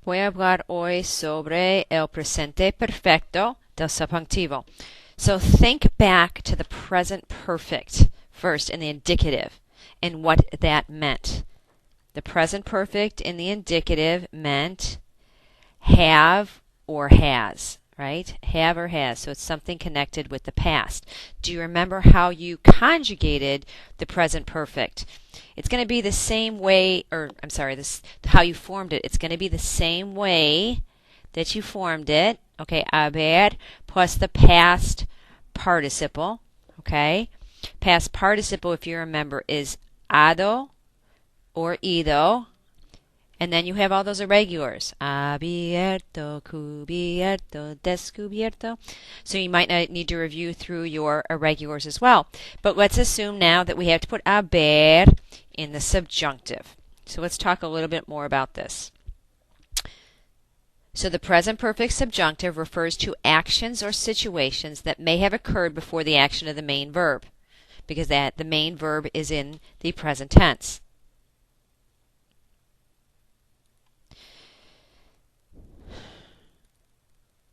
Voy a hablar hoy sobre el presente perfecto del subjuntivo. So think back to the present perfect first in the indicative and what that meant. The present perfect in the indicative meant have or has, right? Have or has. So it's something connected with the past. Do you remember how you conjugated the present perfect? It's going to be the same way, how you formed it. It's going to be the same way that you formed it. Okay, haber plus the past participle. Okay, past participle, if you remember, is hado or ido. And then you have all those irregulars. Abierto, cubierto, descubierto. So you might need to review through your irregulars as well. But let's assume now that we have to put haber in the subjunctive. So let's talk a little bit more about this. So the present perfect subjunctive refers to actions or situations that may have occurred before the action of the main verb, because the main verb is in the present tense.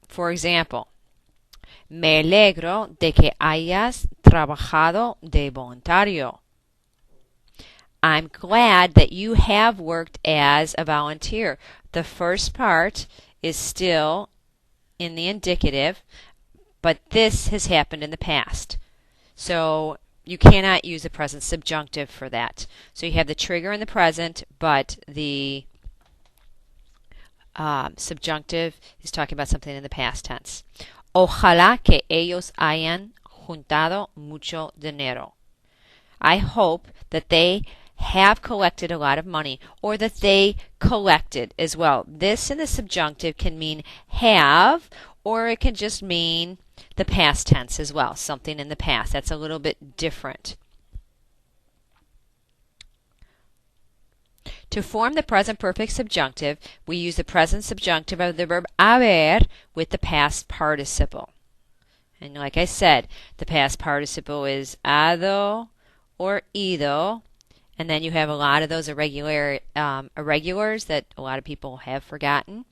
For example, me alegro de que hayas trabajado de voluntario. I'm glad that you have worked as a volunteer. The first part is still in the indicative, but this has happened in the past. So you cannot use the present subjunctive for that. So you have the trigger in the present, but the subjunctive is talking about something in the past tense. Ojalá que ellos hayan juntado mucho dinero. I hope that they have collected a lot of money, or that they collected as well. This in the subjunctive can mean have, or it can just mean the past tense as well, something in the past. That's a little bit different. To form the present perfect subjunctive, we use the present subjunctive of the verb haber with the past participle. And like I said, the past participle is hado or ido, and then you have a lot of those irregulars that a lot of people have forgotten.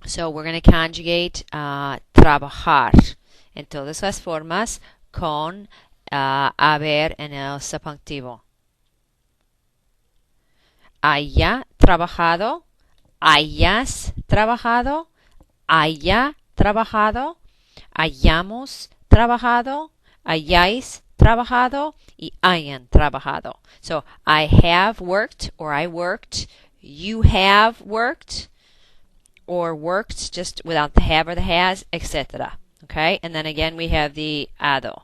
So we're going to conjugate trabajar en todas las formas con haber en el subjuntivo. Haya trabajado, hayas trabajado, haya trabajado, hayamos trabajado, hayáis trabajado, y hayan trabajado. So I have worked, or I worked, you have worked, or worked just without the have or the has, etc. Okay, and then again we have the hado.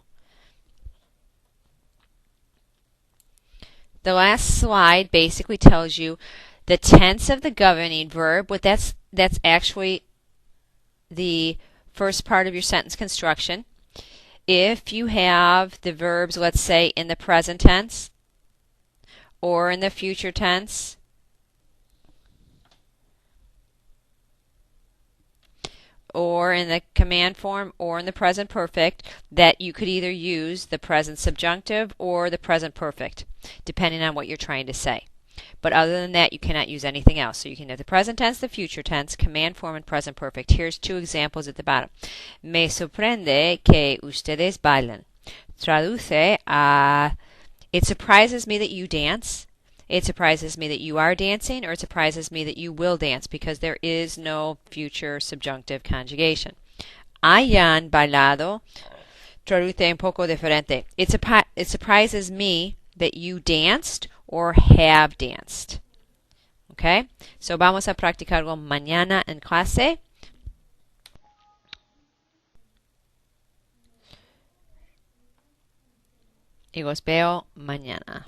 The last slide basically tells you the tense of the governing verb. That's actually the first part of your sentence construction. If you have the verbs, let's say, in the present tense or in the future tense, or in the command form or in the present perfect, that you could either use the present subjunctive or the present perfect, depending on what you're trying to say. But other than that, you cannot use anything else. So you can have the present tense, the future tense, command form, and present perfect. Here's two examples at the bottom. Me sorprende que ustedes bailan. Traduce a, it surprises me that you dance. It surprises me that you are dancing, or it surprises me that you will dance, because there is no future subjunctive conjugation. Hayan bailado traduce un poco diferente. It surprises me that you danced or have danced. Okay? So vamos a practicarlo mañana en clase. Y los veo mañana.